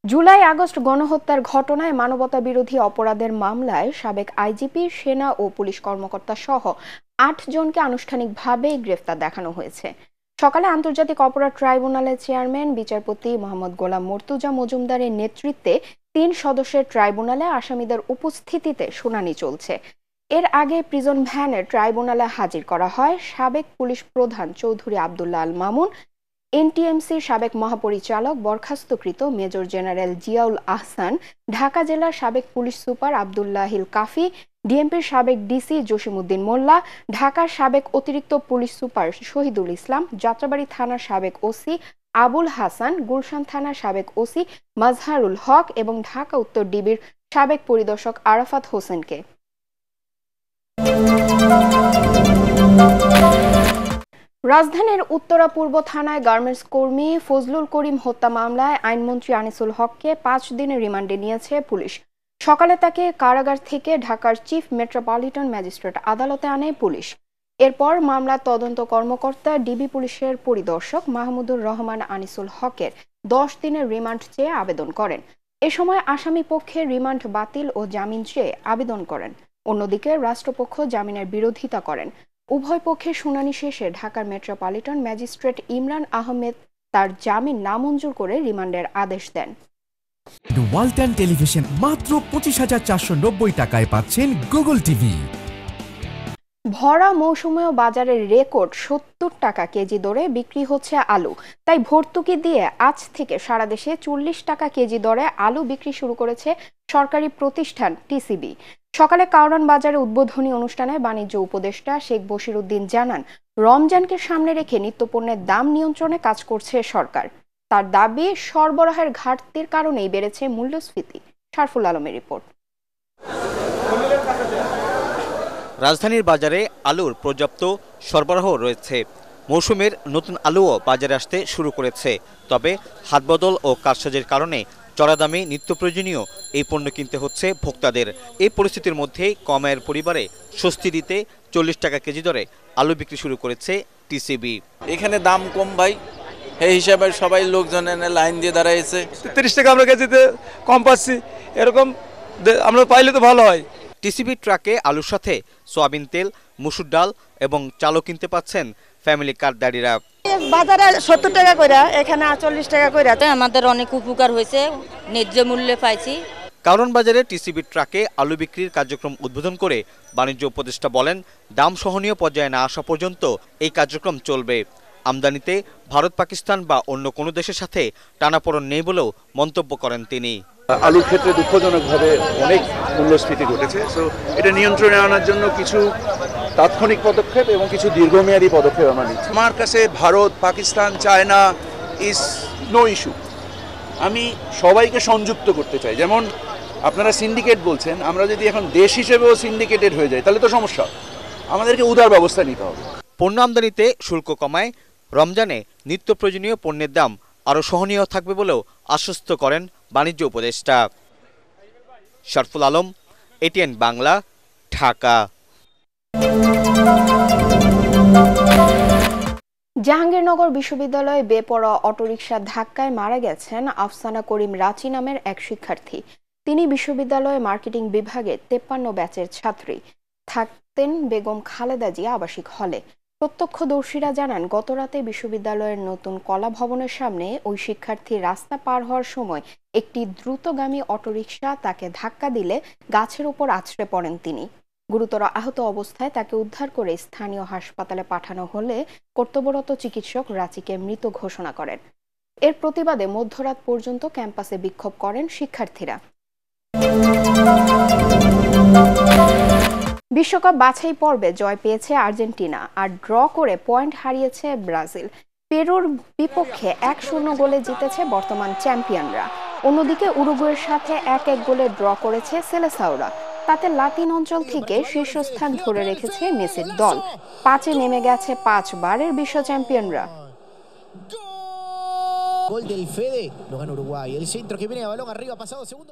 July August গণহত্যার ঘটনায় মানবতাবিরোধী অপরাধের মামলায় সাবেক আইজিপি, সেনা ও পুলিশ কর্মকর্তা সহ ৮ জনকে আনুষ্ঠানিকভাবে গ্রেফতার দেখানো হয়েছে। সকালে আন্তর্জাতিক অপরাধ ট্রাইব্যুনালের চেয়ারম্যান বিচারপতি মোহাম্মদ গোলাম মর্তুজা মজুমদারের নেতৃত্বে ৩ সদস্যের ট্রাইব্যুনালে আসামিদের উপস্থিতিতে শুনানি চলছে। এর আগে প্রিজন ভ্যানে ট্রাইব্যুনালে হাজির করা হয় সাবেক পুলিশ প্রধান চৌধুরী আবদুল্লাহ আল মামুন, এনটিএমসির সাবেক মহাপরিচালক বরখাস্তকৃত মেজর জেনারেল জিয়াউল আহসান, ঢাকা জেলার সাবেক পুলিশ সুপার আবদুল্লাহিল কাফি, ডিএমপির সাবেক ডিসি জসিমউদ্দিন মোল্লা, ঢাকার সাবেক অতিরিক্ত পুলিশ সুপার শহীদুল ইসলাম, যাত্রাবাড়ী থানার সাবেক ওসি আবুল হাসান, গুলশান থানার সাবেক ওসি মাজহারুল হক এবং ঢাকা উত্তর ডিবির সাবেক পরিদর্শক আরাফাত হোসেনকে। রাজধানীর উত্তরা পূর্ব থানায় গার্মেন্টস কর্মী ফজলুল করিম হত্যা মামলায় আইনমন্ত্রী আনিসুল হককে ৫ দিনের রিমান্ডে নিয়েছে পুলিশ। সকালে তাকে কারাগার থেকে ঢাকার চিফ মেট্রোপলিটন ম্যাজিস্ট্রেট আদালতে আনে পুলিশ। এরপর মামলার তদন্ত কর্মকর্তা ডিবি পুলিশের পরিদর্শক মাহমুদুর রহমান আনিসুল হকের ১০ দিনের রিমান্ড চেয়ে আবেদন করেন। এ সময় আসামি পক্ষের রিমান্ড বাতিল ও জামিন চেয়ে আবেদন করেন। অন্যদিকে রাষ্ট্রপক্ষ জামিনের বিরোধিতা করেন। উভয় পক্ষের শুনানি শেষে ঢাকার মেট্রোপলিটন ম্যাজিস্ট্রেট ইমরান আহমেদ তার জামিন নামঞ্জুর করে রিমান্ডের আদেশ দেন। ওয়ালটন টেলিভিশন মাত্র ২৫,৪৯০ টাকায় পাচ্ছেন গুগল টিভি। ভরা মৌসুমেও বাজারের রেকর্ড ৭০ টাকা কেজি দরে বিক্রি হচ্ছে আলু। তাই ভর্তুকি দিয়ে আজ থেকে সারা দেশে ৪০ টাকা কেজি দরে আলু বিক্রি শুরু করেছে সরকারি প্রতিষ্ঠান টিসিবি। সকালে কারওয়ান বাজারে উদ্বোধনী অনুষ্ঠানে বাণিজ্য উপদেষ্টা শেখ বশিরউদ্দিন জানান, রমজানকে সামনে রেখে নিত্যপণ্যের দাম নিয়ন্ত্রণে কাজ করছে সরকার। তার দাবি, সরবরাহের ঘাটতির কারণেই বেড়েছে মূল্যস্ফীতি। শারফুল আলমের রিপোর্ট। রাজধানীর বাজারে আলুর পর্যাপ্ত সরবরাহ রয়েছে। মৌসুমের নতুন আলুও বাজারে আসতে শুরু করেছে। তবে হাতবদল ও কারসাজির কারণে চড়া দামে নিত্য প্রয়োজনীয় এই পণ্য কিনতে হচ্ছে ভোক্তাদের। এই পরিস্থিতির মধ্যে কম আয়ের পরিবারে স্বস্তি দিতে ৪০ টাকা কেজি দরে আলু বিক্রি শুরু করেছে টিসিবি। এখানে দাম কম ভাই, এই হিসাবে সবাই লোকজন এনে লাইন দিয়ে দাঁড়াইছে। ৩০ টাকা আমরা কেজিতে কম পাচ্ছি, এরকম আমরা পাইলে তো ভালো হয়। টিসিবি ট্রাকে আলুর সাথে সয়াবিন তেল, মসুর ডাল এবং চালও কিনতে পাচ্ছেন ফ্যামিলি কার্ডধারীরা। বাজারে ৭০ টাকা করে, এখানে ৪০ টাকা করে। আমাদের অনেক উপকার হয়েছে, ন্যায্য মূল্যে পাইছি। কারওয়ান বাজারে টিসিবি ট্রাকে আলু বিক্রির কার্যক্রম উদ্বোধন করে বাণিজ্য উপদেষ্টা বলেন, দাম সহনীয় পর্যায়ে না আসা পর্যন্ত এই কার্যক্রম চলবে। আমদানিতে ভারত, পাকিস্তান বা অন্য কোনো দেশের সাথে টানাপোড়েন নেই বলেও মন্তব্য করেন তিনি। আলুর ক্ষেত্রে দুঃখজনকভাবে অনেক মূল্যস্ফীতি ঘটেছে। সো এটা নিয়ন্ত্রণে আনার জন্য কিছু তাৎক্ষণিক পদক্ষেপ এবং কিছু দীর্ঘমেয়াদী পদক্ষেপ আমরা নিচ্ছি। আমার কাছে Bharat, Pakistan, China is no issue. আমি সবাইকে সংযুক্ত করতে চাই। যেমন আপনারা সিন্ডিকেট বলছেন, আমরা যদি এখন দেশ হিসেবেও সিন্ডিকেটেড হয়ে যাই তাহলে তো সমস্যা। আমাদেরকে উদার ব্যবস্থা নিতে হবে। পণ্য আমদানিতে শুল্ক কমায় রমজানে নিত্য প্রয়োজনীয় পণ্যের দাম আরও সহনীয় থাকবে বলেও আশ্বস্ত করেন বাণিজ্য উপদেষ্টা। শারফুল আলম, এটিএন বাংলা, ঢাকা। জাহাঙ্গীরনগর বিশ্ববিদ্যালয়ে বেপরোয়া অটোরিকশার ধাক্কায় মারা গেছেন আফসানা করিম রাচি নামের এক শিক্ষার্থী। তিনি বিশ্ববিদ্যালয়ে মার্কেটিং বিভাগে 53 ব্যাচের ছাত্রী। থাকতেন বেগম খালেদা জিয়া আবাসিক হলে। প্রত্যক্ষদর্শীরা জানান, গতরাতে বিশ্ববিদ্যালয়ের নতুন কলা ভবনের সামনে ওই শিক্ষার্থী রাস্তা পার হওয়ার সময় একটি দ্রুতগামী অটোরিকশা তাকে ধাক্কা দিলে গাছের উপর আছড়ে পড়েন তিনি। গুরুতর আহত অবস্থায় তাকে উদ্ধার করে স্থানীয় হাসপাতালে পাঠানো হলে কর্তব্যরত চিকিৎসক রাচিকে মৃত ঘোষণা করেন। এর প্রতিবাদে মধ্যরাত পর্যন্ত ক্যাম্পাসে বিক্ষোভ করেন শিক্ষার্থীরা। বিশ্বকাপ বাছাই পর্বে জয় পেয়েছে আর্জেন্টিনা আর ড্র করে পয়েন্ট হারিয়েছে ব্রাজিল। পেরুর বিপক্ষে ১-০ গোলে জিতেছে বর্তমান চ্যাম্পিয়নরা। অন্যদিকে উরুগুয়ের সাথে ১-১ গোলে ড্র করেছে সেলেসাওরা। তাতে লাতিন অঞ্চল থেকে শীর্ষস্থান ধরে রেখেছে মেসির দল। ৫-এ নেমে গেছে ৫ বারের বিশ্ব চ্যাম্পিয়নরা। Gol del Fede, lo gana Uruguay. El centro que viene a balón arriba, pasado segundo.